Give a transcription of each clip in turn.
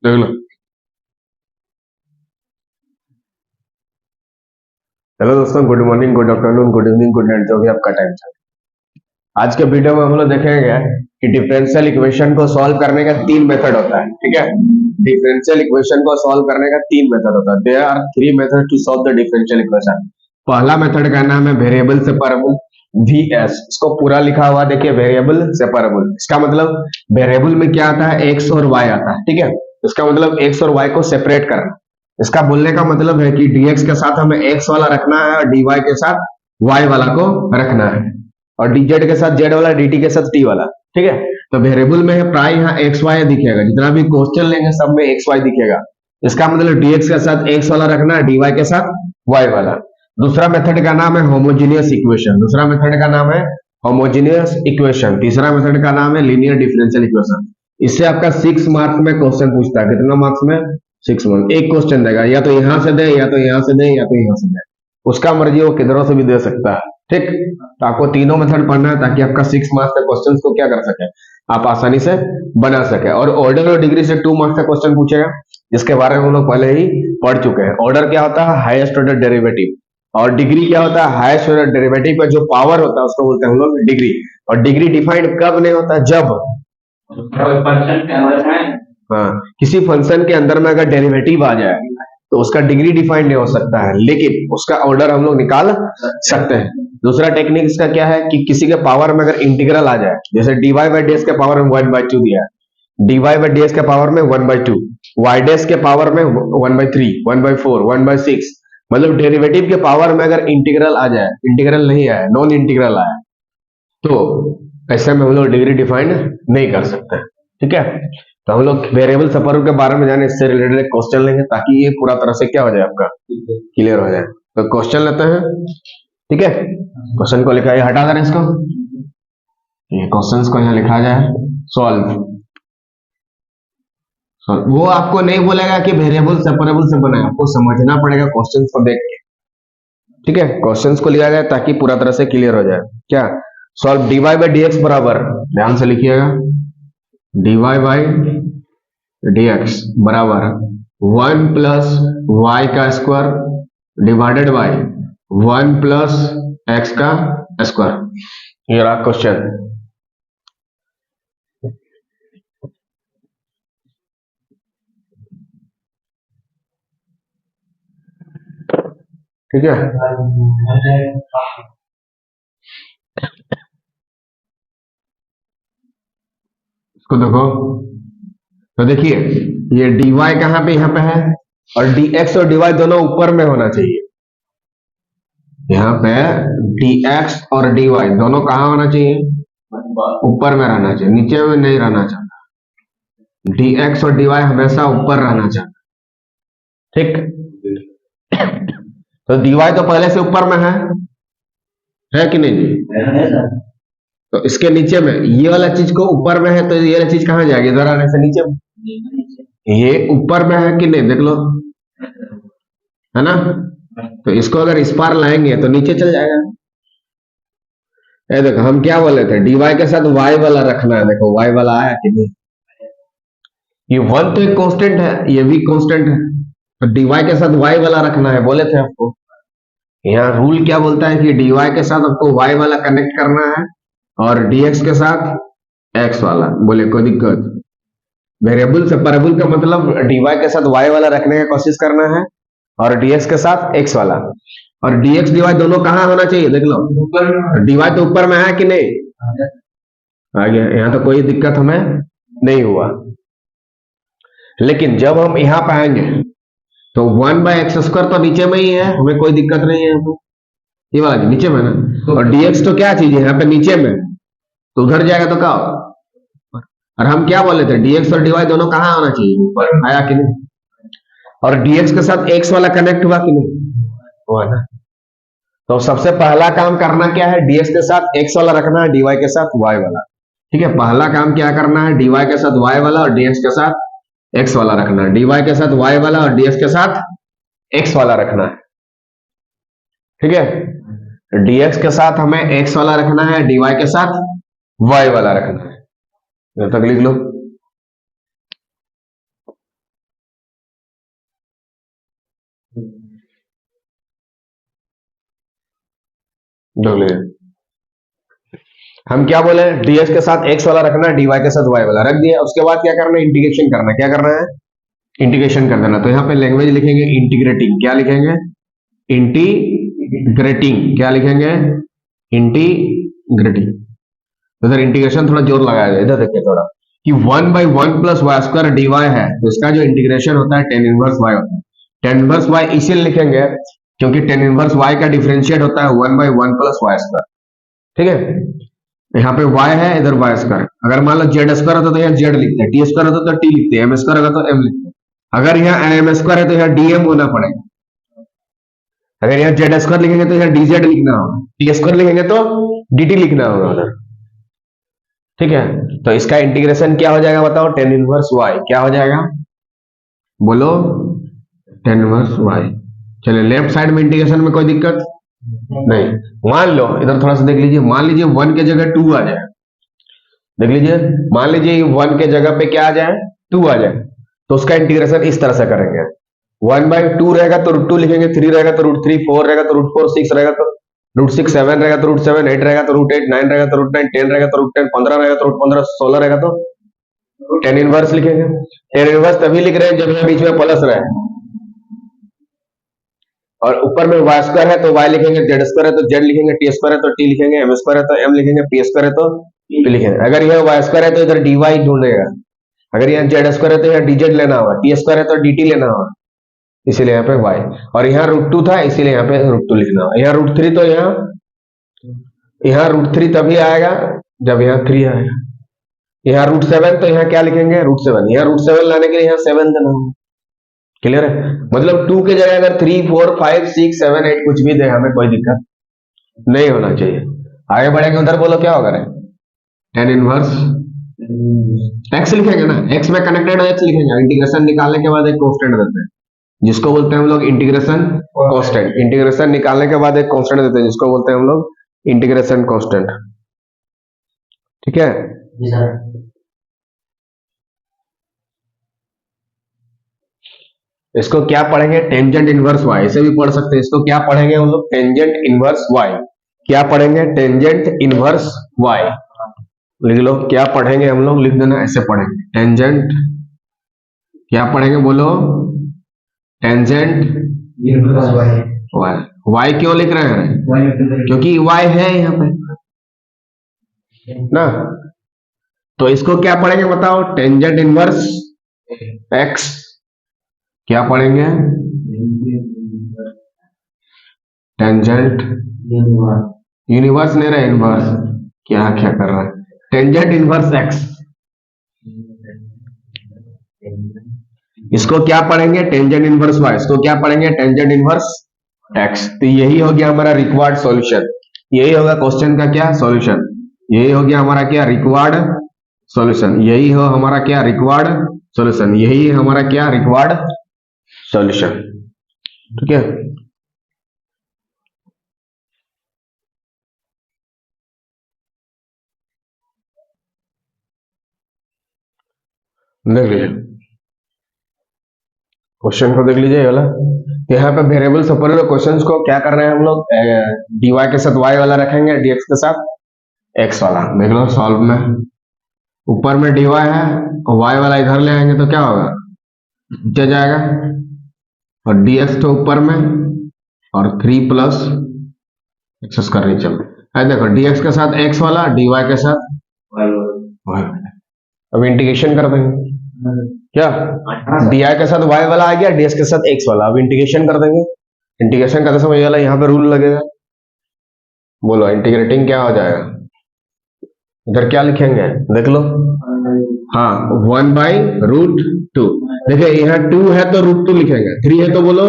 देख लो। हेलो दोस्तों, good morning, good afternoon, good evening, good night, जो भी आपका टाइम चल। आज के वीडियो में हम लोग देखेंगे कि डिफरेंशियल इक्वेशन को सॉल्व करने का तीन मेथड होता है। ठीक है, डिफरेंशियल इक्वेशन को सॉल्व करने का तीन मेथड होता है। There are three method to solve the differential equation. पहला मेथड का नाम है वेरिएबल सेपरेबल, VS। इसको पूरा लिखा हुआ देखिए, वेरिएबल सेपरेबल। इसका मतलब वेरिएबल में क्या आता है, एक्स और वाई आता है। ठीक है, इसका मतलब एक्स और वाई को सेपरेट करना। इसका बोलने का मतलब है कि dx के साथ हमें x वाला रखना है और dy के साथ y वाला को रखना है, और dz के साथ z वाला, dt के साथ t वाला। ठीक है, तो वेरिएबल में है प्राय यहाँ एक्स वाई दिखेगा, जितना भी क्वेश्चन लेंगे सब में एक्स वाई दिखेगा। इसका मतलब dx के साथ x वाला रखना है, dy के साथ y वाला। दूसरा मेथड का नाम है होमोजेनियस इक्वेशन। दूसरा मेथड का नाम है होमोजेनियस इक्वेशन। तीसरा मेथड का नाम है लीनियर डिफरेंशियल इक्वेशन। इससे आपका 6 मार्क्स में क्वेश्चन पूछता है। कितना मार्क्स में? 6 मार्क्स। एक क्वेश्चन देगा, या तो यहां से दे, या तो यहां से दे, या तो यहां से दे। उसका मर्जी, वो किधरों से भी दे सकता है। ठीक, तो आपको तीनों मेथड पढ़ना है ताकि आपका 6 मार्क्स के क्वेश्चन को क्या कर सके, आप आसानी से बना सके। और ऑर्डर और डिग्री से 2 मार्क्स का क्वेश्चन पूछेगा, जिसके बारे में हम लोग पहले ही पढ़ चुके हैं। ऑर्डर क्या होता है? Highest order derivative. और डिग्री क्या होता है? हाईएस्ट ऑर्डर डेरिवेटिव का जो पावर होता है उसको बोलते हैं हम लोग डिग्री। और डिग्री डिफाइंड कब नहीं होता? जब हाँ, किसी फंक्शन के अंदर में अगर डेरिवेटिव आ जाए तो उसका डिग्री डिफाइंड नहीं हो सकता है, लेकिन उसका ऑर्डर हम लोग निकाल सकते हैं। दूसरा टेक्निक इसका क्या है कि किसी के पावर में अगर इंटीग्रल आ जाए, जैसे dy बाई ds के पावर में 1/2 दिया है, dy बाई ds के पावर में 1/2, y dash के पावर में 1/3, 1/4, 1/6, मतलब डेरिवेटिव के पावर में अगर इंटीग्रल आ जाए, इंटीग्रल नहीं आया, नॉन इंटीग्रल आया, तो ऐसे में हम लोग डिग्री डिफाइंड नहीं कर सकते। ठीक है, तो हम लोग वेरिएबल सेपरेबल के बारे में जाने, इससे रिलेटेड एक क्वेश्चन लेंगे ताकि ये पूरा तरह से क्या हो जाए, आपका क्लियर हो जाए। तो क्वेश्चन लेते हैं। ठीक है, क्वेश्चन को लिखा है, हटा दें इसको, ये क्वेश्चंस को यहाँ लिखा जाए, सॉल्व। वो आपको नहीं बोलेगा कि वेरिएबल सेपरेबल से बना है, आपको समझना पड़ेगा क्वेश्चंस को देख के। ठीक है, क्वेश्चंस को लिया जाए ताकि पूरा तरह से क्लियर हो जाए। क्या? सॉल्व dy बाई dx बराबर, ध्यान से लिखिएगा, dy बाई dx बराबर 1 प्लस वाई का square divided by 1 plus x का स्क्वायर। ये रहा क्वेश्चन। ठीक है, इसको देखो, तो देखिए ये dy कहाँ पे, यहाँ पे है, और dx और dy दोनों ऊपर में होना चाहिए। यहाँ पे dx और dy दोनों कहाँ होना चाहिए? ऊपर में रहना चाहिए, नीचे में नहीं रहना चाहिए। dx और dy हमेशा ऊपर रहना चाहिए। ठीक, तो dy तो पहले से ऊपर में है कि नहीं? तो इसके नीचे में ये वाला चीज को ऊपर में है, तो ये वाला चीज कहाँ जाएगी? इधर आने से नीचे में। ये ऊपर में है कि नहीं, देख लो, है ना? तो इसको अगर इस पार लाएंगे तो नीचे चल जाएगा। ये देखो, हम क्या बोले थे, dy के साथ y वाला रखना है। देखो y वाला आया कि नहीं? ये 1 तो एक कांस्टेंट है, ये भी कांस्टेंट है, तो dy के साथ y वाला रखना है, बोले थे आपको। यहाँ रूल क्या बोलता है कि dy के साथ आपको y वाला कनेक्ट करना है और dx के साथ x वाला। बोले कोई दिक्कत? वेरिएबल सेपरेबल का मतलब dy के साथ y वाला रखने की कोशिश करना है और dx के साथ x वाला। और dx dy दोनों कहाँ होना चाहिए, देख लो, dy तो ऊपर में है कि नहीं? आ गया, यहाँ तो कोई दिक्कत हमें नहीं हुआ। लेकिन जब हम यहाँ पे आएंगे तो 1/x² तो नीचे में ही है, हमें कोई दिक्कत नहीं है। ये वाला नीचे में ना, और dx तो क्या चीज है यहाँ पे नीचे में, तो उधर जाएगा तो क्या होगा? और हम क्या बोले थे, dx और dy दोनों कहाँ होना चाहिए? ऊपर। आया कि नहीं? और dx के साथ x वाला कनेक्ट हुआ कि नहीं? हुआ ना। तो सबसे पहला काम करना क्या है, dx के साथ x वाला रखना है, dy के साथ y वाला। ठीक है, पहला काम क्या करना है, dy के साथ y वाला और dx के साथ x वाला रखना है, dy के साथ y वाला और dx के साथ x वाला रखना है। ठीक है, dx के साथ हमें x वाला रखना है, dy के साथ y वाला रखना है। तक लिख लो। देख लीजिए, हम क्या बोले, डीएक्स के साथ एक्स वाला रखना है, डीवाई के साथ वाई वाला रख दिया। उसके बाद क्या करना है, इंटीग्रेशन करना है। क्या करना है, इंटीग्रेशन कर देना। तो यहाँ पे लैंग्वेज लिखेंगे इंटीग्रेटिंग। क्या लिखेंगे, इंटीग्रेटिंग। क्या लिखेंगे, इंटीग्रेटिंग। तो इधर इंटीग्रेशन थोड़ा जोर लगाया जाए। इधर देखिए थोड़ा कि 1/1 plus y square d y है, तो इसका जो इंटीग्रेशन होता है टेन इनवर्स वाई होता है। टेन इनवर्स वाई इसीलिए लिखेंगे क्योंकि टेन इनवर्स वाई का डिफरेंशिएट होता है 1/1 प्लस वाई स्क्वायर। ठीक है, यहाँ पे y है, इधर वाई स्क्वायर। अगर मान लो जेड स्क्वायर होता तो यहाँ जेड लिखते हैं, टी स्क्वायर होता तो टी लिखते हैं, एम स्क्वायर होगा तो एम लिखते हैं। अगर यहाँ एम स्क्वायर है तो यहाँ डीएम होना पड़ेगा। अगर यहाँ जेड स्क्वायर लिखेंगे तो यहाँ डीजेड लिखना होगा, टी स्क्वायर लिखेंगे तो डीटी लिखना होगा उधर। ठीक है, तो इसका इंटीग्रेशन क्या हो जाएगा बताओ, टेन इनवर्स वाई। क्या हो जाएगा, बोलो, टेन इनवर्स वाई। चलिए लेफ्ट साइड में इंटीग्रेशन में कोई दिक्कत नहीं। मान लो इधर थोड़ा सा देख लीजिए, मान लीजिए 1 के जगह 2 आ जाए। देख लीजिए, मान लीजिए 1 के जगह पे क्या आ जाए, 2 आ जाए, तो उसका इंटीग्रेशन इस तरह से करेंगे। 1/2 रहेगा तो √2 लिखेंगे, 3 रहेगा तो √3, 4 रहेगा तो √4, 6 रहेगा तो √6, 7 रहेगा तो √7, 8 रहेगा तो √8, 9 रहेगा तो √9, 10 रहेगा तो √10, 15 रहेगा तो √15, 16 रहेगा तो टेन इनवर्स लिखेंगे। टेन इनवर्स तभी लिख रहे हैं जब यहाँ बीच में प्लस रहे, और ऊपर में वाई स्क्वायर है तो वाई लिखेंगे, जेड स्क्वायर है तो जेड लिखेंगे, टी स्क्वायर है तो टी लिखेंगे, एम स्क्वायर है तो एम लिखेंगे, पी स्क्वायर है तो पी लिखेंगे। अगर यह वाई स्क्वायर है तो इधर डी वाई ढूंढेगा, अगर यहाँ जेड स्क्वायर है तो यहाँ डीजेड लेना होगा, टी स्क्वायर है तो डी टी लेना होगा, इसीलिए यहाँ पे y। और यहाँ √2 था इसीलिए यहाँ पे √2 लिखना होगा। यहाँ √3 तो यहाँ √3 तभी आएगा जब यहाँ 3 आएगा। यहाँ √7 तो यहाँ क्या लिखेंगे, √7। यहाँ √7 लाने के लिए यहाँ 7 देना होगा। क्लियर है, मतलब 2 के जगह अगर 3, 4, 5, 6, 7, 8 कुछ भी दे, हमें कोई दिक्कत नहीं होना चाहिए। आगे बढ़ेंगे, उधर बोलो क्या होगा, टेन इनवर्स एक्स लिखेंगे ना, एक्स में कनेक्टेड एक्स लिखेंगे। इंटीग्रेशन निकालने के बाद एक कांस्टेंट देते हैं जिसको बोलते हैं हम लोग इंटीग्रेशन कांस्टेंट। इंटीग्रेशन निकालने के बाद एक कांस्टेंट देते हैं जिसको बोलते हैं हम लोग इंटीग्रेशन कांस्टेंट। ठीक है, इसको क्या पढ़ेंगे, टेंजेंट इनवर्स वाई, इसे भी पढ़ सकते हैं। इसको क्या पढ़ेंगे हम लोग, टेंजेंट इनवर्स वाई। क्या पढ़ेंगे, टेंजेंट इनवर्स वाई। लिख लो, क्या पढ़ेंगे हम लोग, लिख देना, ऐसे पढ़ेंगे टेंजेंट। क्या पढ़ेंगे बोलो, टेंजेंट वाई। वाई क्यों लिख रहे हैं, क्योंकि वाई है यहाँ पे ना। तो इसको क्या पढ़ेंगे बताओ, टेंजेंट इनवर्स एक्स। क्या पढ़ेंगे, टेंजेंट यूनिवर्स नहीं रहे, इनवर्स। क्या क्या कर रहा है, टेंजेंट इनवर्स एक्स। इसको क्या पढ़ेंगे, टेंजेंट इनवर्स वाई। इसको क्या पढ़ेंगे, टेंजेंट इनवर्स एक्स। तो यही हो गया हमारा रिक्वायर्ड सॉल्यूशन। यही होगा क्वेश्चन का क्या सॉल्यूशन, यही हो गया हमारा क्या रिक्वायर्ड सॉल्यूशन। यही हो हमारा क्या रिक्वायर्ड सॉल्यूशन, यही हमारा क्या रिक्वायर्ड सॉल्यूशन। ठीक है, देख लीजिए क्वेश्चन को, देख लीजिए वाला। यहाँ पे वेरिएबल सुपर क्वेश्चंस को क्या कर रहे हैं हम लोग, dy के साथ y वाला रखेंगे, dx के साथ x वाला। देख लो सॉल्व में, ऊपर में dy है और y वाला इधर ले आएंगे तो क्या होगा, नीचे जाएगा, और dx तो ऊपर में और 3 प्लस एक्स स्क्वायर नीचे में। देखो dx के साथ x वाला, dy के साथ y वाला। अब इंटीग्रेशन कर देंगे, क्या डी के साथ y वाला आ गया, ds के साथ x वाला। अब इंटीग्रेशन कर देंगे। इंटीग्रेशन करते समय वाला यहाँ पे रूल लगेगा, बोलो इंटीग्रेटिंग क्या हो जाएगा, इधर क्या लिखेंगे देख लो, हाँ 1/√2। देखिए यहाँ 2 है तो √2 लिखेंगे, 3 है तो बोलो,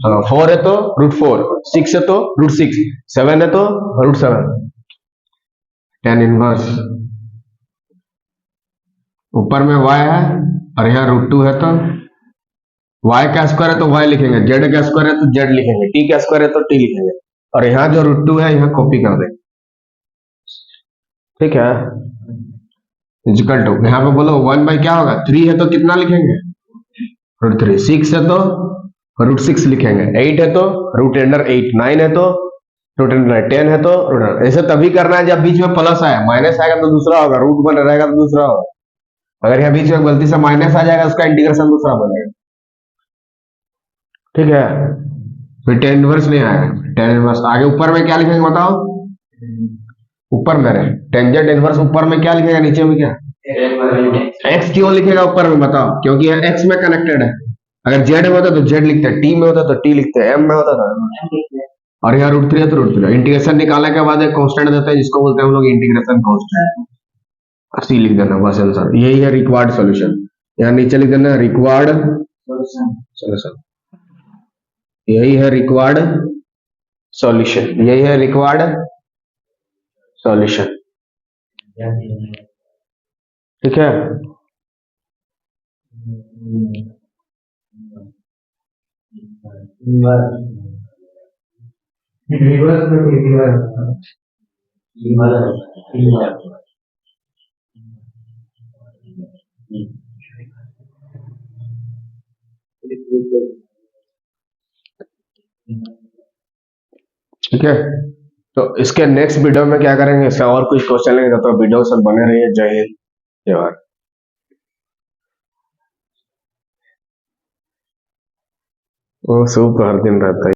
हाँ 4 है तो √4, 6 है तो √6, 7 है तो √7। टेन इनवर्स, ऊपर में y है और यहाँ √2 है तो y का स्क्वायर है तो y लिखेंगे, z का स्क्वायर है तो z लिखेंगे, t का स्क्वायर है तो t लिखेंगे, और यहाँ जो √2 है यहाँ कॉपी कर देंगे। ठीक है, इक्वल टू, यहाँ पे बोलो 1/ क्या होगा, 3 है तो कितना लिखेंगे, √3, 6 है तो √6 लिखेंगे, 8 है तो √8, 9 है तो रूट अंडर 10 है तो रूट अंडर, ऐसे तभी करना है जब बीच में प्लस आए, माइनस आएगा तो दूसरा होगा, रूट बन रहेगा तो दूसरा होगा। अगर यहाँ बीच में गलती से माइनस आ जाएगा उसका इंटीग्रेशन दूसरा बनेगा। ठीक है, फिर टेन इनवर्स नहीं आएगा, टेन इनवर्स आगे ऊपर में क्या लिखेंगे बताओ, ऊपर में रहे टेंजेंट इनवर्स, ऊपर में क्या लिखेगा नीचे में क्या, एक्स क्यों लिखेगा ऊपर में बताओ, क्योंकि यह एक्स में कनेक्टेड है। अगर जेड में होता तो जेड लिखते हैं, टी में होता तो टी लिखते हैं, एम में होता तो M। और यहाँ रूट 3 है तो रूट 3, इंटीग्रेशन निकालने के बाद एक कांस्टेंट देते हैं जिसको बोलते हैं हम लोग इंटीग्रेशन कांस्टेंट, सी लिख देना बस आंसर, यही है रिक्वायर्ड सॉल्यूशन। यहाँ नीचे लिख देना रिक्वायर्ड सॉल्यूशन, यही है रिक्वायर्ड सॉल्यूशन, यही है रिक्वायर्ड सॉल्यूशन। ठीक है, ठीक है। तो इसके नेक्स्ट वीडियो में क्या करेंगे, इसका और कुछ क्वेश्चन लेंगे, तो वीडियो सब बने रहिए। जय हिंद, जय भारत। वो सूप हर दिन रहता है।